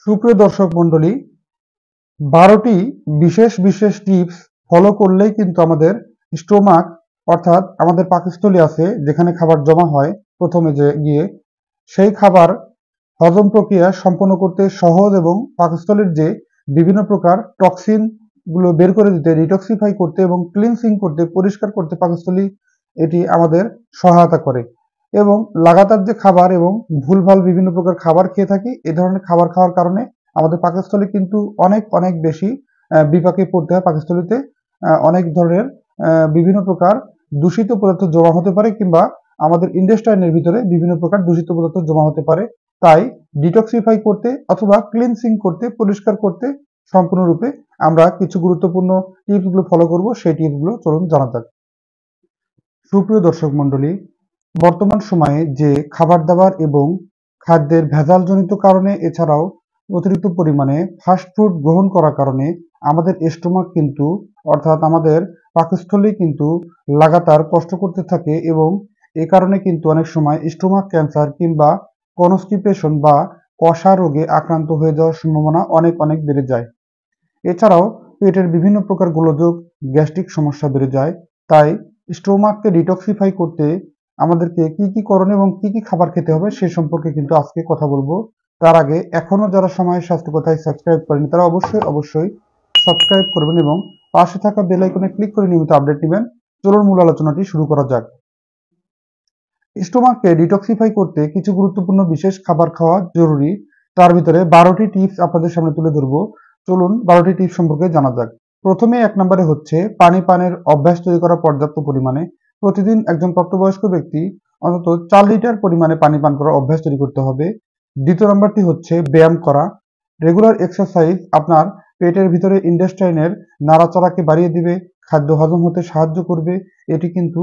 সুপ্রিয় দর্শক মণ্ডলী, ১২টি বিশেষ বিশেষ টিপস ফলো করলেই কিন্তু আমাদের স্টোমাক অর্থাৎ আমাদের পাকস্থলী আছে যেখানে খাবার জমা হয় প্রথমে গিয়ে সেই খাবার হজম প্রক্রিয়া সম্পন্ন করতে সহজ এবং পাকস্থলীর যে বিভিন্ন প্রকার টক্সিন গুলো বের করে দিতে, ডিটক্সিফাই করতে এবং ক্লিনসিং করতে, পরিষ্কার করতে পাকস্থলী এটি আমাদের সহায়তা করে। এবং লাগাতার যে খাবার এবং ভুলভাল বিভিন্ন প্রকার খাবার খেয়ে থাকি, এ ধরনের খাবার খাওয়ার কারণে আমাদের পাকস্থলী কিন্তু অনেক অনেক বেশি বিপাকে পড়তে হয়। পাকস্থলীতে অনেক ধরনের বিভিন্ন প্রকার দূষিত পদার্থ জমা হতে পারে কিংবা আমাদের ইন্টেস্টাইনের ভিতরে বিভিন্ন প্রকার দূষিত পদার্থ জমা হতে পারে। তাই ডিটক্সিফাই করতে অথবা ক্লিনসিং করতে, পরিষ্কার করতে সম্পূর্ণরূপে আমরা কিছু গুরুত্বপূর্ণ টিপসগুলো ফলো করব। সেই টিপসগুলো চলুন জানা যাক। সুপ্রিয় দর্শক মণ্ডলী, বর্তমান সময়ে যে খাবার দাবার এবং খাদ্যের ভেজালজনিত কারণে এছাড়াও অতিরিক্ত পরিমাণে ফাস্ট ফুড গ্রহণ করার কারণে আমাদের স্টোমাক কিন্তু অর্থাৎ আমাদের পাকস্থলী কিন্তু লাগাতার কষ্ট করতে থাকে এবং এ কারণে কিন্তু অনেক সময় স্টোমাক ক্যান্সার কিংবা কনস্টিপেশন বা কষা রোগে আক্রান্ত হয়ে যাওয়ার সম্ভাবনা অনেক অনেক বেড়ে যায়। এছাড়াও পেটের বিভিন্ন প্রকার গোলযোগ, গ্যাস্ট্রিক সমস্যা বেড়ে যায়। তাই স্টোমাককে ডিটক্সিফাই করতে আমাদেরকে কি করণীয় এবং কি খাবার খেতে হবে সে সম্পর্কে কিন্তু আজকে কথা বলবো। তার আগে এখনো যারা সময়ের স্বাস্থ্য কথায় সাবস্ক্রাইব করেনি তারা অবশ্যই সাবস্ক্রাইব করবেন এবং পাশে থাকা বেল আইকনে ক্লিক করে নিয়মিত আপডেট নেবেন। চলুন মূল আলোচনাটি শুরু করা যাক। স্টোমাককে ডিটক্সিফাই করতে কিছু গুরুত্বপূর্ণ বিশেষ খাবার খাওয়া জরুরি। তার ভিতরে ১২টি টিপস আপনাদের সামনে তুলে ধরবো। চলুন ১২টি টিপস সম্পর্কে জানা যাক। প্রথমে ১ নম্বরে হচ্ছে পানি পানের অভ্যাস তৈরি করা পর্যাপ্ত পরিমাণে। প্রতিদিন একজন প্রাপ্তবয়স্ক ব্যক্তি অন্তত ৪ লিটার পরিমাণে পানি পান করার অভ্যাস তৈরি করতে হবে। দ্বিতীয় নম্বরটি হচ্ছে ব্যায়াম করা। রেগুলার এক্সারসাইজ আপনার পেটের ভিতরে ইন্টেস্টাইনের নাড়াচাড়াকে বাড়িয়ে দিবে, খাদ্য হজম হতে সাহায্য করবে। এটি কিন্তু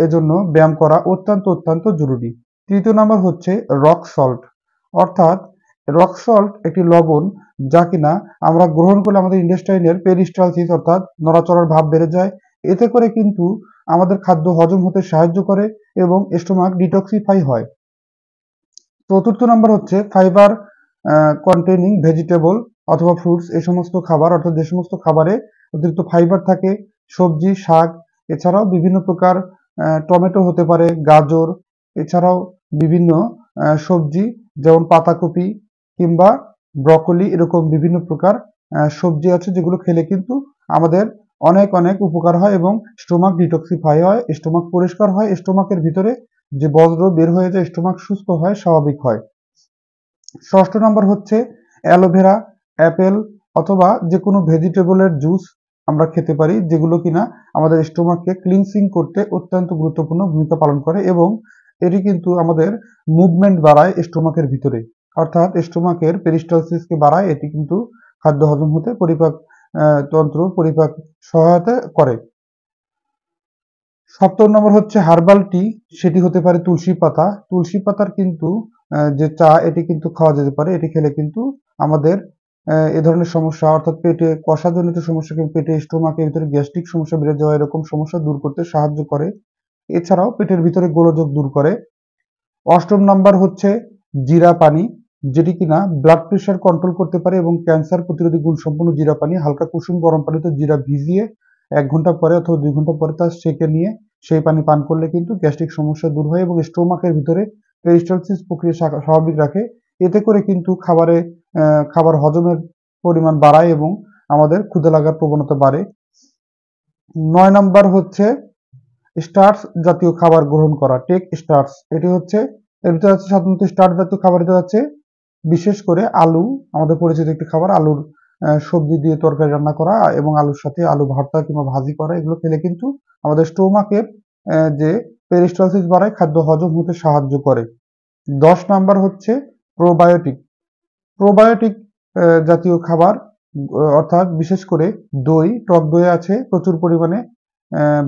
এজন্য ব্যায়াম করা অত্যন্ত জরুরি। তৃতীয় নাম্বার হচ্ছে রক সল্ট, অর্থাৎ রক সল্ট একটি লবণ যা কিনা আমরা গ্রহণ করলে আমাদের ইন্টেস্টাইনের পেরিস্টালসিস অর্থাৎ নড়াচড়ার ভাব বেড়ে যায়। এতে করে কিন্তু আমাদের খাদ্য হজম হতে সাহায্য করে এবং স্টোমাক ডিটক্সিফাই হয়। চতুর্থ নাম্বার হচ্ছে ফাইবার কন্টেনিং ভেজিটেবল অথবা ফ্রুটস। এই সমস্ত খাবার অর্থাৎ যে সমস্ত খাবারে অতিরিক্ত ফাইবার থাকে, সবজি, শাক, এছাড়াও বিভিন্ন প্রকার টমেটো হতে পারে, গাজর, এছাড়াও বিভিন্ন সবজি যেমন পাতাকপি কিংবা ব্রকলি, এরকম বিভিন্ন প্রকার সবজি আছে যেগুলো খেলে কিন্তু আমাদের অনেক অনেক উপকার হয় এবং স্টোমাক ডিটক্সিফাই হয়, স্টোমাক পরিষ্কার হয়, স্টোমাকের ভিতরে যে বজ্র বের হয়ে যায়, স্টোমাক সুস্থ হয়, স্বাভাবিক হয়। ষষ্ঠ নম্বর হচ্ছে অ্যালোভেরা, অ্যাপেল অথবা যে কোনো ভেজিটেবলের জুস আমরা খেতে পারি, যেগুলো কিনা আমাদের স্টোমাককে ক্লিনসিং করতে অত্যন্ত গুরুত্বপূর্ণ ভূমিকা পালন করে এবং এটি কিন্তু আমাদের মুভমেন্ট বাড়ায় স্টোমাকের ভিতরে, অর্থাৎ স্টোমাকের পেরিস্টালসিসকে বাড়ায়। এটি কিন্তু খাদ্য হজম হতে পরিপাক সহায়তা করে। সপ্তম নম্বর হচ্ছে হার্বাল টি, সেটি হতে পারে তুলসী পাতা। তুলসী পাতার কিন্তু যে চা, এটি কিন্তু খাওয়া যেতে পারে। এটি খেলে কিন্তু আমাদের এ ধরনের সমস্যা অর্থাৎ পেটে কষাজনিত সমস্যা কিংবা পেটে স্টোমাকের ভিতরে গ্যাস্ট্রিক সমস্যা বেড়ে যাওয়া, এরকম সমস্যা দূর করতে সাহায্য করে। এছাড়াও পেটের ভিতরে গোলযোগ দূর করে। অষ্টম নাম্বার হচ্ছে জিরা পানি, যেটি কিনা ব্লাড প্রেশার কন্ট্রোল করতে পারে এবং ক্যান্সার প্রতিরোধী গুণ সম্পন্ন জিরা পানি। হালকা কুসুম গরম পানিতে জিরা ভিজিয়ে ১ ঘন্টা পরে অথবা ২ ঘন্টা পরে তা সেঁকে নিয়ে সেই পানি পান করলে কিন্তু গ্যাস্ট্রিক সমস্যা দূর হয় এবং স্টোমাকের ভিতরে পেরিস্টালসিস প্রক্রিয়া স্বাভাবিক রাখে। এতে করে কিন্তু খাবার হজমের পরিমাণ বাড়ায় এবং আমাদের ক্ষুধা লাগার প্রবণতা বাড়ে। ৯ নাম্বার হচ্ছে স্টার্চ জাতীয় খাবার গ্রহণ করা, টেক স্টার্চ। এটি হচ্ছে এর ভিতরে আছে সাধারণত স্টার্চ জাতীয় খাবার ভিতরে আছে বিশেষ করে আলু, আমাদের পরিচিত একটি খাবার। আলুর সবজি দিয়ে তরকারি রান্না করা এবং আলুর সাথে আলু ভর্তা কিংবা ভাজি করা, এগুলো খেলে কিন্তু আমাদের স্টোমাকের যে পেরিস্টালসিস বাড়ায়, খাদ্য হজম হতে সাহায্য করে। ১০ নাম্বার হচ্ছে প্রোবায়োটিক। প্রোবায়োটিক জাতীয় খাবার অর্থাৎ বিশেষ করে দই, টক দইয়ে আছে প্রচুর পরিমাণে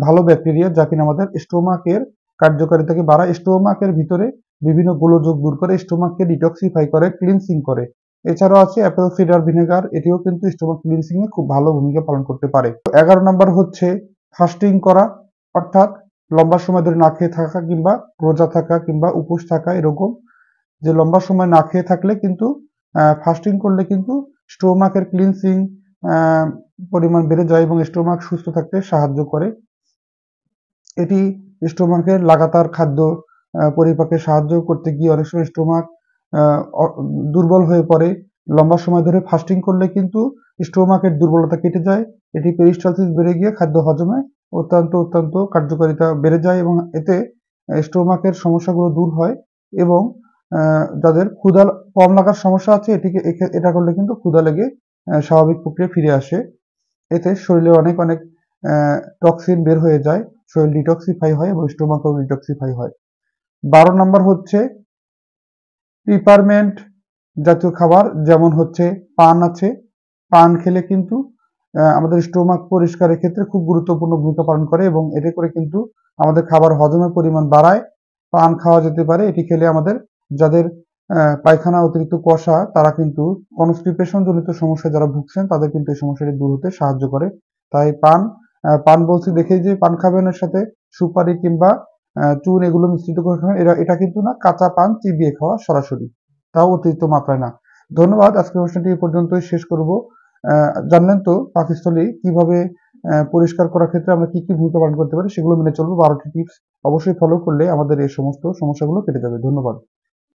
ভালো ব্যাকটেরিয়া যা কিনা আমাদের স্টোমাকের কার্যকারিতাকে বাড়ায়, স্টোমাকের ভিতরে বিভিন্ন গোলযোগ দূর করে, স্টোমাককে ডিটক্সিফাই করে, ক্লিনসিং করে। এছাড়াও আছে অ্যাপেল সিডার ভিনেগার, এটিও কিন্তু স্টোমাক ক্লিনসিং এ খুব ভালো ভূমিকা পালন করতে পারে। ১১ নাম্বার হচ্ছে ফাস্টিং করা, অর্থাৎ লম্বা সময় ধরে না খেয়ে থাকা কিংবা রোজা থাকা কিংবা উপোস থাকা। এরকম যে লম্বা সময় না খেয়ে থাকলে কিন্তু ফাস্টিং করলে কিন্তু স্টোমাকের ক্লিনসিং পরিমাণ বেড়ে যায় এবং স্টোমাক সুস্থ থাকতে সাহায্য করে। এটি স্টোমাকের লাগাতার খাদ্য পরিপাকে সাহায্য করতে গিয়ে অনেক সময় স্টোমাক দুর্বল হয়ে পড়ে। লম্বা সময় ধরে ফাস্টিং করলে কিন্তু স্টোমাকের দুর্বলতা কেটে যায়। এটি পেরিস্টালসিস বেড়ে গিয়ে খাদ্য হজমে অত্যন্ত কার্যকারিতা বেড়ে যায় এবং এতে স্টোমাকের সমস্যাগুলো দূর হয় এবং যাদের ক্ষুধা কম লাগার সমস্যা আছে এটা করলে কিন্তু ক্ষুধা লেগে স্বাভাবিক প্রক্রিয়া ফিরে আসে। এতে শরীরে অনেক টক্সিন বের হয়ে যায়, শরীর ডিটক্সিফাই হয় এবং স্টোমাকও ডিটক্সিফাই হয়। 12 নাম্বার হচ্ছে পিপারমেন্ট জাতীয় খাবার, যেমন হচ্ছে পান আছে। পান খেলে কিন্তু আমাদের স্টোমাক পরিষ্কারের ক্ষেত্রে খুব গুরুত্বপূর্ণ ভূমিকা পালন করে এবং এতে করে কিন্তু আমাদের খাবার হজমের পরিমাণ বাড়ায়। পান খাওয়া যেতে পারে। এটি খেলে আমাদের যাদের পায়খানা অতিরিক্ত কষা তারা কিন্তু কনস্টিপেশন জনিত সমস্যায় যারা ভুগছেন তাদের কিন্তু এই সমস্যাটি দূর হতে সাহায্য করে। তাই পান বলছি দেখেই যে পান খাবেন, এর সাথে সুপারি কিংবা চুন এগুলো মিশ্রিত করে খাবেন। এটা কিন্তু না কাঁচা পান চিবিয়ে খাওয়া সরাসরি, তাও অতিরিক্ত মাত্রায় না। ধন্যবাদ। আজকের অনুষ্ঠানটি এই পর্যন্তই শেষ করব। জানলেন তো পাকস্থলী কিভাবে পরিষ্কার করার ক্ষেত্রে আমরা কি ভূমিকা পালন করতে পারি, সেগুলো মেনে চলবো। 12টি টিপস অবশ্যই ফলো করলে আমাদের এই সমস্ত সমস্যাগুলো কেটে যাবে। ধন্যবাদ।